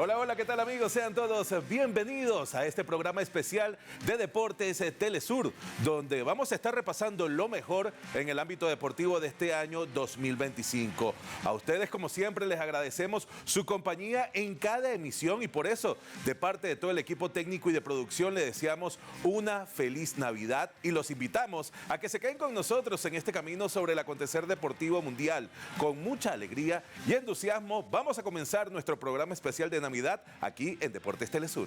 Hola, hola, ¿qué tal amigos? Sean todos bienvenidos a este programa especial de Deportes Telesur, donde vamos a estar repasando lo mejor en el ámbito deportivo de este año 2025. A ustedes, como siempre, les agradecemos su compañía en cada emisión y por eso, de parte de todo el equipo técnico y de producción, les deseamos una feliz Navidad y los invitamos a que se queden con nosotros en este camino sobre el acontecer deportivo mundial. Con mucha alegría y entusiasmo, vamos a comenzar nuestro programa especial de Navidad aquí en Deportes Telesur.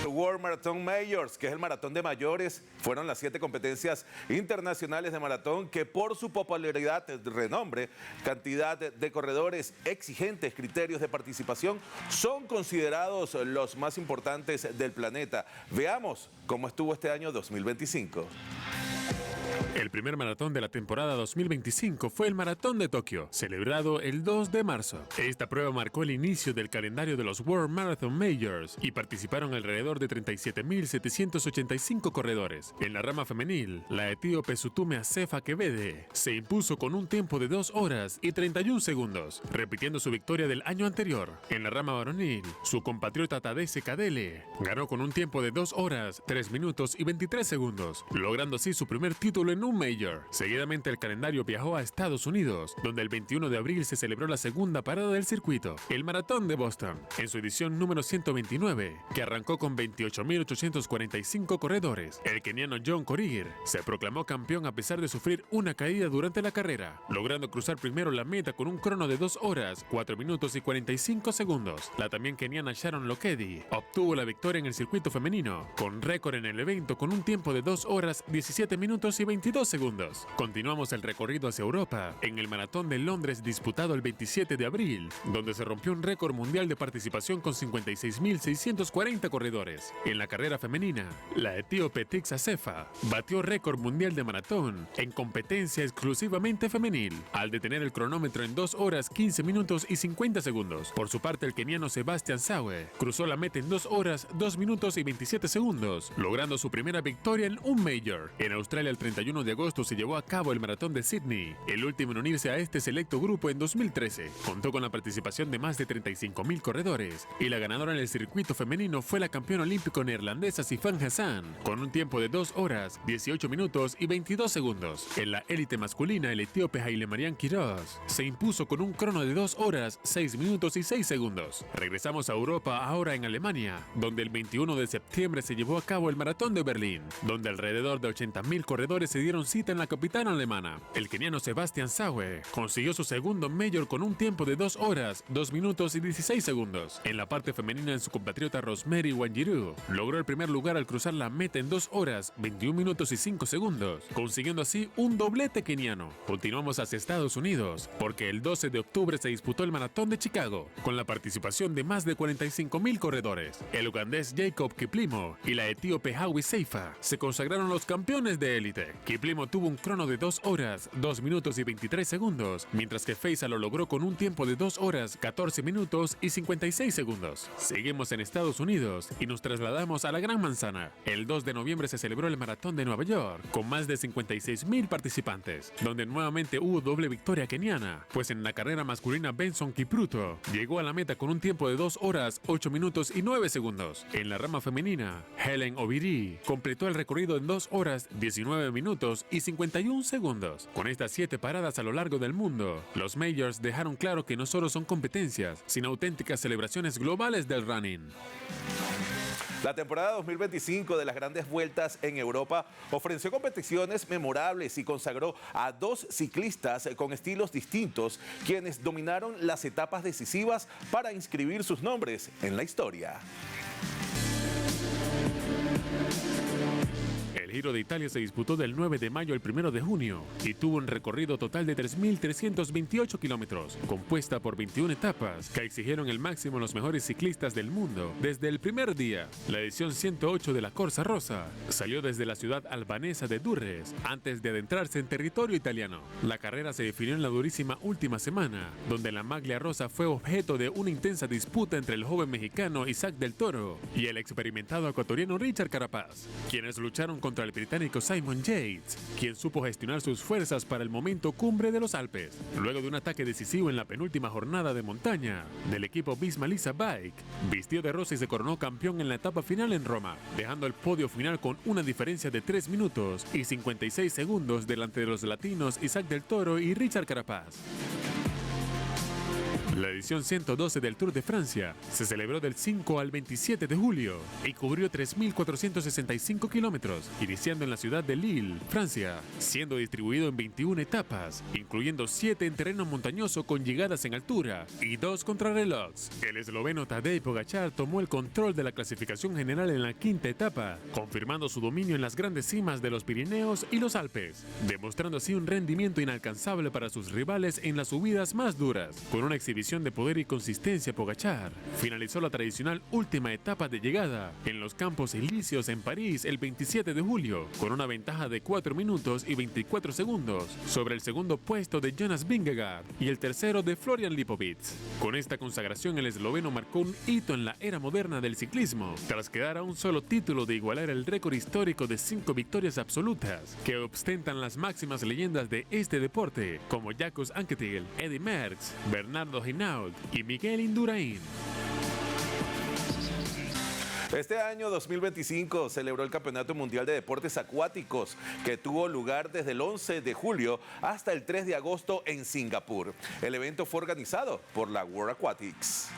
World Marathon Majors, que es el maratón de mayores, fueron las 7 competencias internacionales de maratón que por su popularidad, renombre, cantidad de corredores, exigentes criterios de participación, son considerados los más importantes del planeta. Veamos cómo estuvo este año 2025. El primer maratón de la temporada 2025 fue el Maratón de Tokio, celebrado el 2 de marzo. Esta prueba marcó el inicio del calendario de los World Marathon Majors y participaron alrededor de 37.785 corredores. En la rama femenil, la etíope Sutume Asefa Kebede se impuso con un tiempo de 2 horas y 31 segundos, repitiendo su victoria del año anterior. En la rama varonil, su compatriota Tadesse Kadele ganó con un tiempo de 2 horas, 3 minutos y 23 segundos, logrando así su primer título en un Major. Seguidamente el calendario viajó a Estados Unidos, donde el 21 de abril se celebró la segunda parada del circuito, el Maratón de Boston, en su edición número 129, que arrancó con 28.845 corredores. El keniano John Korir se proclamó campeón a pesar de sufrir una caída durante la carrera, logrando cruzar primero la meta con un crono de 2 horas, 4 minutos y 45 segundos. La también keniana Sharon Lokedi obtuvo la victoria en el circuito femenino, con récord en el evento con un tiempo de 2 horas, 17 minutos y 22 segundos. Continuamos el recorrido hacia Europa en el Maratón de Londres disputado el 27 de abril, donde se rompió un récord mundial de participación con 56.640 corredores. En la carrera femenina, la etíope Tix Asefa batió récord mundial de maratón en competencia exclusivamente femenil, al detener el cronómetro en 2 horas, 15 minutos y 50 segundos. Por su parte, el keniano Sebastian Sawe cruzó la meta en 2 horas, 2 minutos y 27 segundos, logrando su primera victoria en un Major. En Australia, el 31 de agosto se llevó a cabo el Maratón de Sydney, el último en unirse a este selecto grupo en 2013. Contó con la participación de más de 35.000 corredores y la ganadora en el circuito femenino fue la campeona olímpica neerlandesa Sifan Hassan, con un tiempo de 2 horas, 18 minutos y 22 segundos. En la élite masculina, el etíope Haile Mariam Quiroz se impuso con un crono de 2 horas, 6 minutos y 6 segundos. Regresamos a Europa, ahora en Alemania, donde el 21 de septiembre se llevó a cabo el Maratón de Berlín, donde alrededor de 80.000 corredores se dieron cita en la capital alemana. El keniano Sebastian Sawe consiguió su segundo Major con un tiempo de 2 horas, 2 minutos y 16 segundos. En la parte femenina, en su compatriota Rosemary Wanjiru logró el primer lugar al cruzar la meta en 2 horas, 21 minutos y 5 segundos, consiguiendo así un doblete keniano. Continuamos hacia Estados Unidos, porque el 12 de octubre se disputó el Maratón de Chicago, con la participación de más de 45.000 corredores. El ugandés Jacob Kiplimo y la etíope Hawi Seifa se consagraron los campeones de élite. Kiplimo tuvo un crono de 2 horas, 2 minutos y 23 segundos, mientras que Feiza lo logró con un tiempo de 2 horas, 14 minutos y 56 segundos. Seguimos en Estados Unidos y nos trasladamos a la Gran Manzana. El 2 de noviembre se celebró el Maratón de Nueva York, con más de 56.000 participantes, donde nuevamente hubo doble victoria keniana, pues en la carrera masculina Benson Kipruto llegó a la meta con un tiempo de 2 horas, 8 minutos y 9 segundos. En la rama femenina, Helen Obiri completó el recorrido en 2 horas, 19 minutos y 51 segundos. Con estas 7 paradas a lo largo del mundo, los Majors dejaron claro que no solo son competencias, sino auténticas celebraciones globales del running. La temporada 2025 de las Grandes Vueltas en Europa ofreció competiciones memorables y consagró a 2 ciclistas con estilos distintos, quienes dominaron las etapas decisivas para inscribir sus nombres en la historia. El Giro de Italia se disputó del 9 de mayo al 1 de junio y tuvo un recorrido total de 3.328 kilómetros, compuesta por 21 etapas que exigieron el máximo a los mejores ciclistas del mundo desde el primer día. La edición 108 de la Corsa Rosa salió desde la ciudad albanesa de Durrës antes de adentrarse en territorio italiano. La carrera se definió en la durísima última semana, donde la maglia rosa fue objeto de una intensa disputa entre el joven mexicano Isaac del Toro y el experimentado ecuatoriano Richard Carapaz, quienes lucharon contra contra el británico Simon Yates, quien supo gestionar sus fuerzas para el momento cumbre de los Alpes. Luego de un ataque decisivo en la penúltima jornada de montaña del equipo Visma-Lease Bike, vistió de rosa y se coronó campeón en la etapa final en Roma, dejando el podio final con una diferencia de 3 minutos y 56 segundos delante de los latinos Isaac del Toro y Richard Carapaz. La edición 112 del Tour de Francia se celebró del 5 al 27 de julio y cubrió 3.465 kilómetros, iniciando en la ciudad de Lille, Francia, siendo distribuido en 21 etapas, incluyendo 7 en terreno montañoso con llegadas en altura y 2 contrarrelojes. El esloveno Tadej Pogačar tomó el control de la clasificación general en la quinta etapa, confirmando su dominio en las grandes cimas de los Pirineos y los Alpes, demostrando así un rendimiento inalcanzable para sus rivales en las subidas más duras. Con una exhibición de poder y consistencia, Pogačar finalizó la tradicional última etapa de llegada en los Campos Elíseos en París el 27 de julio, con una ventaja de 4 minutos y 24 segundos sobre el segundo puesto de Jonas Vingegaard y el tercero de Florian Lipovic. Con esta consagración, el esloveno marcó un hito en la era moderna del ciclismo, tras quedar a un solo título de igualar el récord histórico de 5 victorias absolutas que ostentan las máximas leyendas de este deporte, como Jacques Anquetil, Eddy Merckx, Bernardo Hinault y Miguel Indurain. Este año 2025 celebró el Campeonato Mundial de Deportes Acuáticos, que tuvo lugar desde el 11 de julio hasta el 3 de agosto en Singapur. El evento fue organizado por la World Aquatics.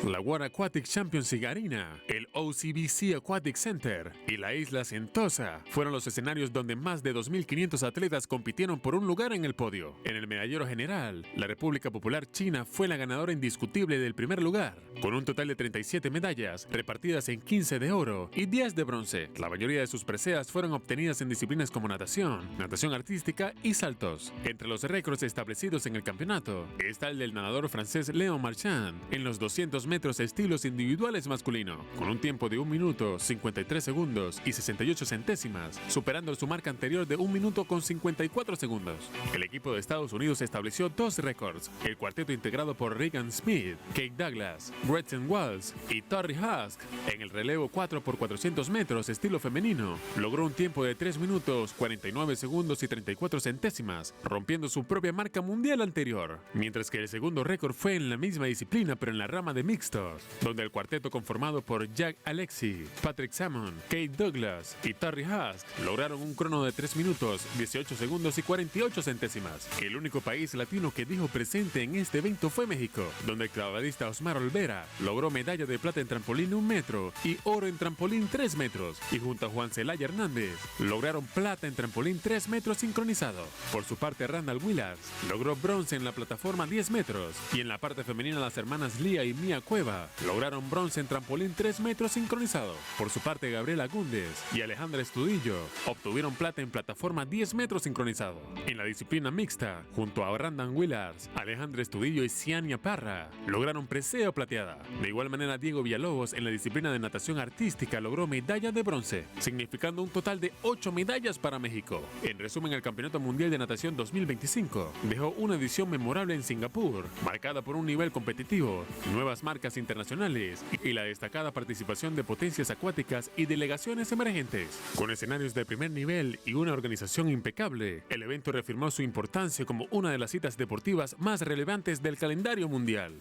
La World Aquatic Championship Arena, el OCBC Aquatic Center y la isla Sentosa fueron los escenarios donde más de 2.500 atletas compitieron por un lugar en el podio. En el medallero general, la República Popular China fue la ganadora indiscutible del primer lugar, con un total de 37 medallas, repartidas en 15 de oro y 10 de bronce. La mayoría de sus preseas fueron obtenidas en disciplinas como natación, natación artística y saltos. Entre los récords establecidos en el campeonato está el del nadador francés Léon Marchand en los 200 metros estilos individuales masculino, con un tiempo de 1 minuto, 53 segundos y 68 centésimas, superando su marca anterior de 1 minuto con 54 segundos. El equipo de Estados Unidos estableció 2 récords. El cuarteto integrado por Regan Smith, Kate Douglas, Gretchen Walls y Tori Husk en el relevo 4x400 metros estilo femenino logró un tiempo de 3 minutos, 49 segundos y 34 centésimas, rompiendo su propia marca mundial anterior, mientras que el segundo récord fue en la misma disciplina pero en la rama de mixtos, donde el cuarteto conformado por Jack Alexy, Patrick Salmon, Kate Douglas y Tori Husk lograron un crono de 3 minutos, 18 segundos y 48 centésimas. El único país latino que dijo presente en este evento fue México, donde el clavadista Osmar Olvera logró medalla de plata en trampolín 1 metro y oro en trampolín 3 metros, y junto a Juan Celaya Hernández lograron plata en trampolín 3 metros sincronizado. Por su parte, Randall Willars logró bronce en la plataforma 10 metros, y en la parte femenina las hermanas Lía y Mía Cueva lograron bronce en trampolín 3 metros sincronizado. Por su parte, Gabriela Gúndez y Alejandra Estudillo obtuvieron plata en plataforma 10 metros sincronizado. En la disciplina mixta, junto a Randall Willars, Alejandra Estudillo y Ciania Parra lograron presea plateada. De igual manera, Diego Villalobos en la disciplina de natación artística logró medalla de bronce, significando un total de 8 medallas para México. En resumen, el Campeonato Mundial de Natación 2025 dejó una edición memorable en Singapur, marcada por un nivel competitivo, nuevas marcas internacionales y la destacada participación de potencias acuáticas y delegaciones emergentes. Con escenarios de primer nivel y una organización impecable, el evento reafirmó su importancia como una de las citas deportivas más relevantes del calendario mundial.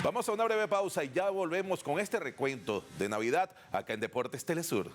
Vamos a una breve pausa y ya volvemos con este recuento de Navidad acá en Deportes Telesur.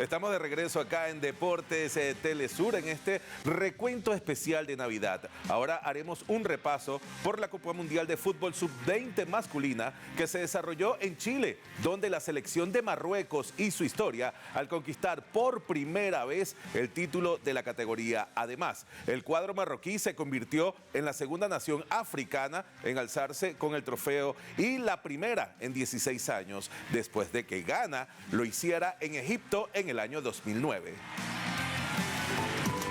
Estamos de regreso acá en Deportes Telesur en este recuento especial de Navidad. Ahora haremos un repaso por la Copa Mundial de Fútbol Sub-20 masculina que se desarrolló en Chile, donde la selección de Marruecos hizo historia al conquistar por primera vez el título de la categoría. Además, el cuadro marroquí se convirtió en la segunda nación africana en alzarse con el trofeo y la primera en 16 años, después de que Ghana lo hiciera en Egipto en el año 2009.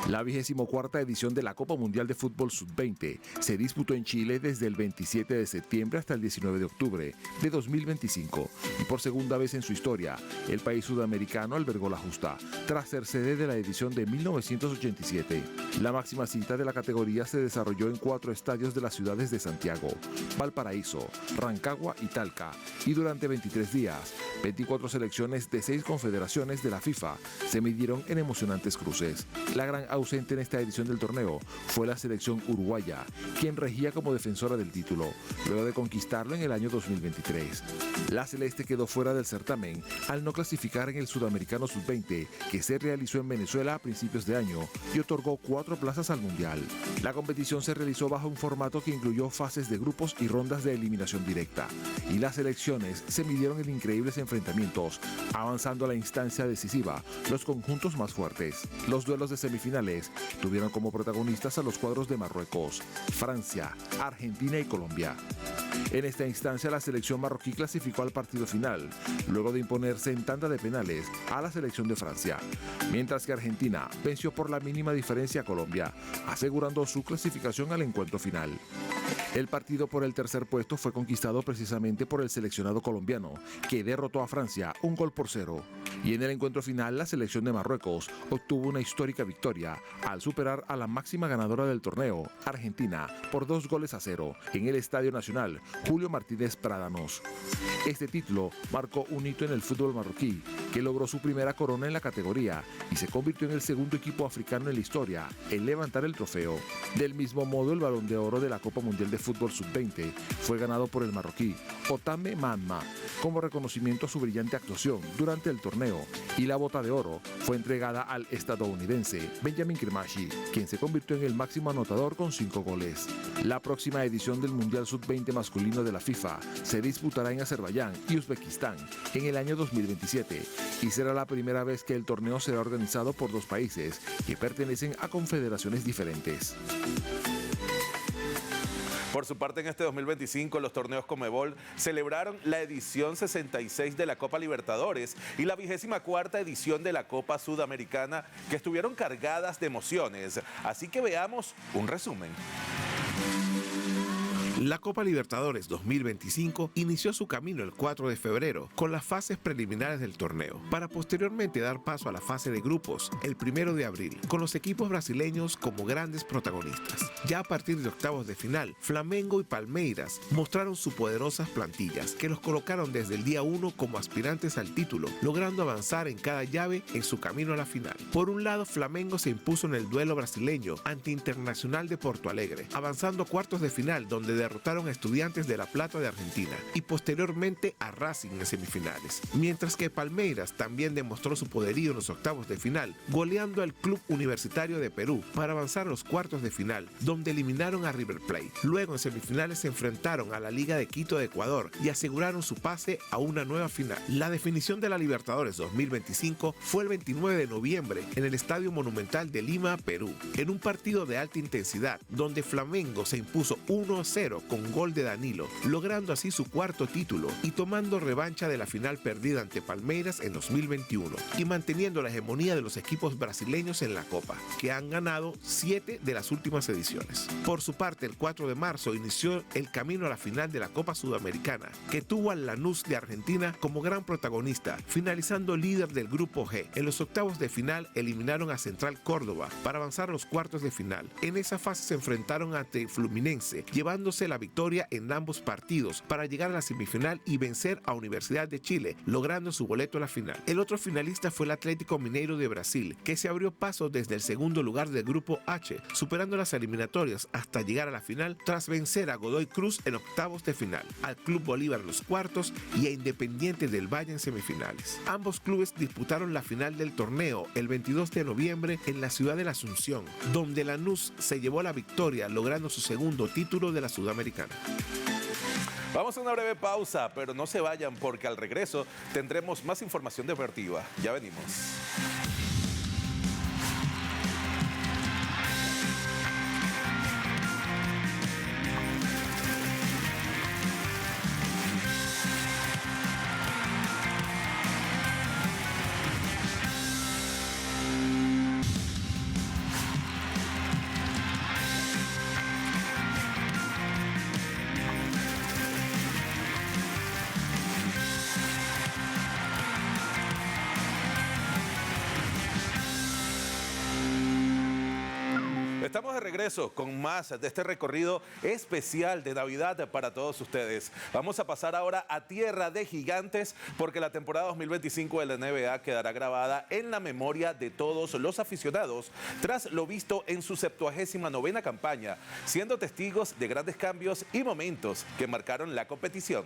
La 24ª edición de la Copa Mundial de Fútbol Sub-20 se disputó en Chile desde el 27 de septiembre hasta el 19 de octubre de 2025 y por segunda vez en su historia, el país sudamericano albergó la justa, tras ser sede de la edición de 1987. La máxima cita de la categoría se desarrolló en 4 estadios de las ciudades de Santiago, Valparaíso, Rancagua y Talca, y durante 23 días, 24 selecciones de 6 confederaciones de la FIFA se midieron en emocionantes cruces. La gran ausente en esta edición del torneo fue la selección uruguaya, quien regía como defensora del título, luego de conquistarlo en el año 2023. La celeste quedó fuera del certamen al no clasificar en el Sudamericano Sub-20, que se realizó en Venezuela a principios de año y otorgó 4 plazas al Mundial. La competición se realizó bajo un formato que incluyó fases de grupos y rondas de eliminación directa, y las selecciones se midieron en increíbles enfrentamientos, avanzando a la instancia decisiva los conjuntos más fuertes. Los duelos de semifinales tuvieron como protagonistas a los cuadros de Marruecos, Francia, Argentina y Colombia. En esta instancia, la selección marroquí clasificó al partido final, luego de imponerse en tanda de penales a la selección de Francia, mientras que Argentina venció por la mínima diferencia a Colombia, asegurando su clasificación al encuentro final. El partido por el tercer puesto fue conquistado precisamente por el seleccionado colombiano, que derrotó a Francia 1-0. Y en el encuentro final, la selección de Marruecos obtuvo una histórica victoria al superar a la máxima ganadora del torneo, Argentina, por 2-0 en el Estadio Nacional Julio Martínez Prádanos. Este título marcó un hito en el fútbol marroquí, que logró su primera corona en la categoría y se convirtió en el segundo equipo africano en la historia en levantar el trofeo. Del mismo modo, el Balón de Oro de la Copa Mundial de Fútbol Sub-20 fue ganado por el marroquí Otame Mamma como reconocimiento a su brillante actuación durante el torneo, y la Bota de Oro fue entregada al estadounidense Benjamin Kirmashi, quien se convirtió en el máximo anotador con 5 goles. La próxima edición del Mundial Sub-20 masculino de la FIFA se disputará en Azerbaiyán y Uzbekistán en el año 2027 y será la primera vez que el torneo será organizado por 2 países que pertenecen a confederaciones diferentes. Por su parte, en este 2025, los torneos Conmebol celebraron la edición 66 de la Copa Libertadores y la 24ª edición de la Copa Sudamericana, que estuvieron cargadas de emociones. Así que veamos un resumen. La Copa Libertadores 2025 inició su camino el 4 de febrero con las fases preliminares del torneo, para posteriormente dar paso a la fase de grupos el 1 de abril, con los equipos brasileños como grandes protagonistas. Ya a partir de octavos de final, Flamengo y Palmeiras mostraron sus poderosas plantillas, que los colocaron desde el día 1 como aspirantes al título, logrando avanzar en cada llave en su camino a la final. Por un lado, Flamengo se impuso en el duelo brasileño ante Internacional de Porto Alegre, avanzando a cuartos de final, donde derrotaron a Estudiantes de La Plata de Argentina y posteriormente a Racing en semifinales, mientras que Palmeiras también demostró su poderío en los octavos de final, goleando al Club Universitario de Perú para avanzar a los cuartos de final, donde eliminaron a River Plate. Luego en semifinales se enfrentaron a la Liga de Quito de Ecuador y aseguraron su pase a una nueva final. La definición de la Libertadores 2025 fue el 29 de noviembre en el Estadio Monumental de Lima, Perú, en un partido de alta intensidad, donde Flamengo se impuso 1-0 con gol de Danilo, logrando así su cuarto título y tomando revancha de la final perdida ante Palmeiras en 2021 y manteniendo la hegemonía de los equipos brasileños en la Copa, que han ganado 7 de las últimas ediciones. Por su parte, el 4 de marzo inició el camino a la final de la Copa Sudamericana, que tuvo al Lanús de Argentina como gran protagonista, finalizando líder del Grupo G. En los octavos de final eliminaron a Central Córdoba para avanzar a los cuartos de final. En esa fase se enfrentaron ante Fluminense, llevándose llevándose la victoria en ambos partidos para llegar a la semifinal y vencer a Universidad de Chile, logrando su boleto a la final. El otro finalista fue el Atlético Mineiro de Brasil, que se abrió paso desde el segundo lugar del grupo H, superando las eliminatorias hasta llegar a la final tras vencer a Godoy Cruz en octavos de final, al Club Bolívar en los cuartos y a Independiente del Valle en semifinales. Ambos clubes disputaron la final del torneo el 22 de noviembre en la ciudad de la Asunción, donde Lanús se llevó la victoria logrando su segundo título de la Sudamericana. Vamos a una breve pausa, pero no se vayan porque al regreso tendremos más información deportiva. Ya venimos. Estamos de regreso con más de este recorrido especial de Navidad para todos ustedes. Vamos a pasar ahora a tierra de gigantes porque la temporada 2025 de la NBA quedará grabada en la memoria de todos los aficionados tras lo visto en su 79ª campaña, siendo testigos de grandes cambios y momentos que marcaron la competición.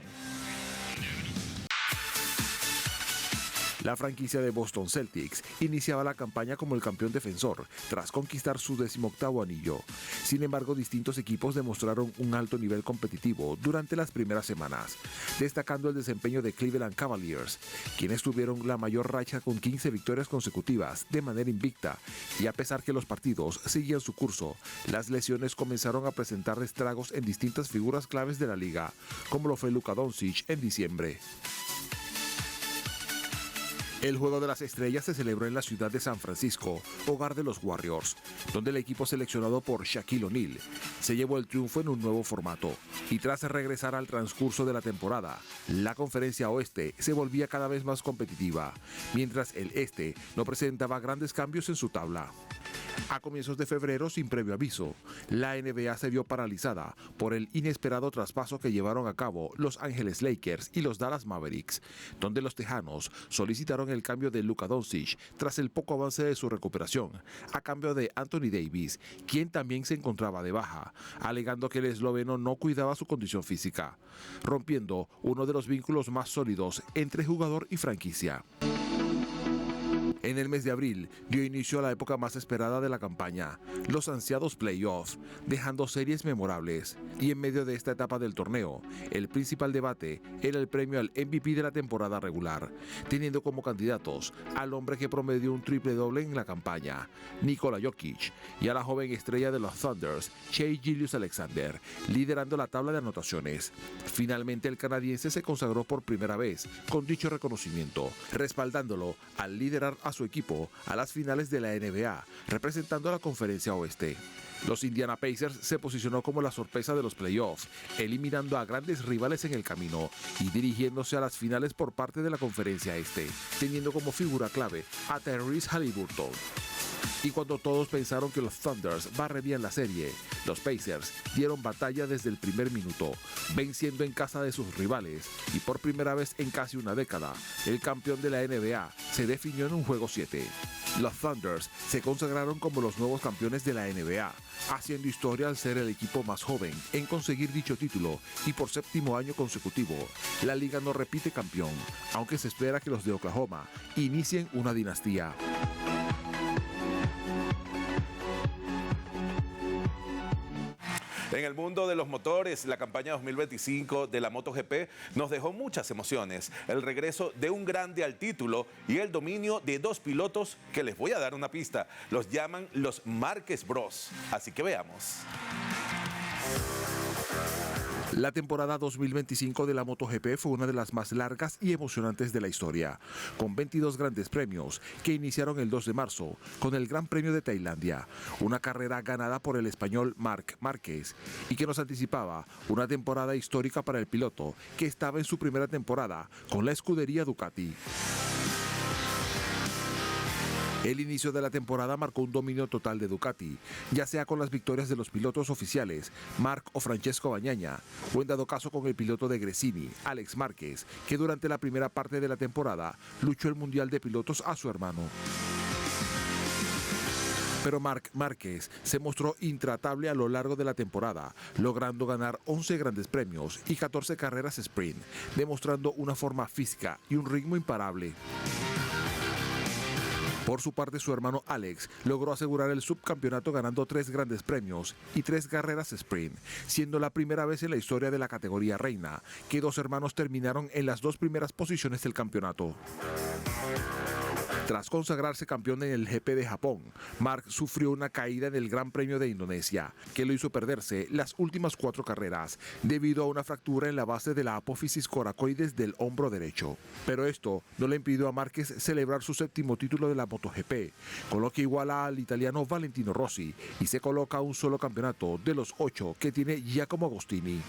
La franquicia de Boston Celtics iniciaba la campaña como el campeón defensor tras conquistar su 18º anillo. Sin embargo, distintos equipos demostraron un alto nivel competitivo durante las primeras semanas, destacando el desempeño de Cleveland Cavaliers, quienes tuvieron la mayor racha con 15 victorias consecutivas de manera invicta, y a pesar que los partidos seguían su curso, las lesiones comenzaron a presentar estragos en distintas figuras claves de la liga, como lo fue Luka Doncic en diciembre. El Juego de las Estrellas se celebró en la ciudad de San Francisco, hogar de los Warriors, donde el equipo seleccionado por Shaquille O'Neal se llevó el triunfo en un nuevo formato. Y tras regresar al transcurso de la temporada, la Conferencia Oeste se volvía cada vez más competitiva, mientras el Este no presentaba grandes cambios en su tabla. A comienzos de febrero, sin previo aviso, la NBA se vio paralizada por el inesperado traspaso que llevaron a cabo Los Ángeles Lakers y los Dallas Mavericks, donde los tejanos solicitaron el cambio de Luka Doncic tras el poco avance de su recuperación, a cambio de Anthony Davis, quien también se encontraba de baja, alegando que el esloveno no cuidaba su condición física, rompiendo uno de los vínculos más sólidos entre jugador y franquicia. En el mes de abril dio inicio a la época más esperada de la campaña, los ansiados playoffs, dejando series memorables. Y en medio de esta etapa del torneo, el principal debate era el premio al MVP de la temporada regular, teniendo como candidatos al hombre que promedió un triple doble en la campaña, Nikola Jokic, y a la joven estrella de los Thunders, Shai Gilgeous-Alexander, liderando la tabla de anotaciones. Finalmente el canadiense se consagró por primera vez con dicho reconocimiento, respaldándolo al liderar a su equipo a las finales de la NBA, representando a la Conferencia Oeste. Los Indiana Pacers se posicionó como la sorpresa de los playoffs, eliminando a grandes rivales en el camino y dirigiéndose a las finales por parte de la Conferencia Este, teniendo como figura clave a Tyrese Haliburton. Y cuando todos pensaron que los Thunders barrerían la serie, los Pacers dieron batalla desde el primer minuto, venciendo en casa de sus rivales, y por primera vez en casi una década, el campeón de la NBA se definió en un juego 7. Los Thunders se consagraron como los nuevos campeones de la NBA, haciendo historia al ser el equipo más joven en conseguir dicho título, y por séptimo año consecutivo, la liga no repite campeón, aunque se espera que los de Oklahoma inicien una dinastía. En el mundo de los motores, la campaña 2025 de la MotoGP nos dejó muchas emociones. El regreso de un grande al título y el dominio de dos pilotos que les voy a dar una pista. Los llaman los Márquez Bros. Así que veamos. La temporada 2025 de la MotoGP fue una de las más largas y emocionantes de la historia, con 22 grandes premios que iniciaron el 2 de marzo con el Gran Premio de Tailandia, una carrera ganada por el español Marc Márquez y que nos anticipaba una temporada histórica para el piloto que estaba en su primera temporada con la escudería Ducati. El inicio de la temporada marcó un dominio total de Ducati, ya sea con las victorias de los pilotos oficiales, Marc o Francesco Bagnaia, o en dado caso con el piloto de Gresini, Alex Márquez, que durante la primera parte de la temporada luchó el Mundial de Pilotos a su hermano. Pero Marc Márquez se mostró intratable a lo largo de la temporada, logrando ganar 11 grandes premios y 14 carreras sprint, demostrando una forma física y un ritmo imparable. Por su parte, su hermano Alex logró asegurar el subcampeonato ganando 3 grandes premios y 3 carreras sprint, siendo la primera vez en la historia de la categoría reina que 2 hermanos terminaron en las 2 primeras posiciones del campeonato. Tras consagrarse campeón en el GP de Japón, Marc sufrió una caída en el Gran Premio de Indonesia, que lo hizo perderse las últimas 4 carreras debido a una fractura en la base de la apófisis coracoides del hombro derecho. Pero esto no le impidió a Márquez celebrar su 7º título de la MotoGP, con lo que iguala al italiano Valentino Rossi y se coloca a un solo campeonato de los 8 que tiene Giacomo Agostini.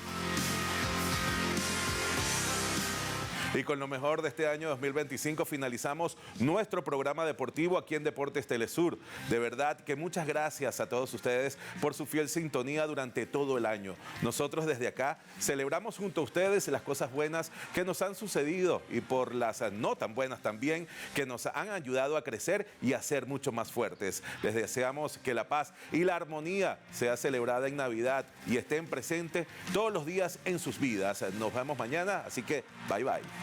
Y con lo mejor de este año 2025 finalizamos nuestro programa deportivo aquí en Deportes Telesur. De verdad que muchas gracias a todos ustedes por su fiel sintonía durante todo el año. Nosotros desde acá celebramos junto a ustedes las cosas buenas que nos han sucedido y por las no tan buenas también que nos han ayudado a crecer y a ser mucho más fuertes. Les deseamos que la paz y la armonía sea celebrada en Navidad y estén presentes todos los días en sus vidas. Nos vemos mañana, así que bye bye.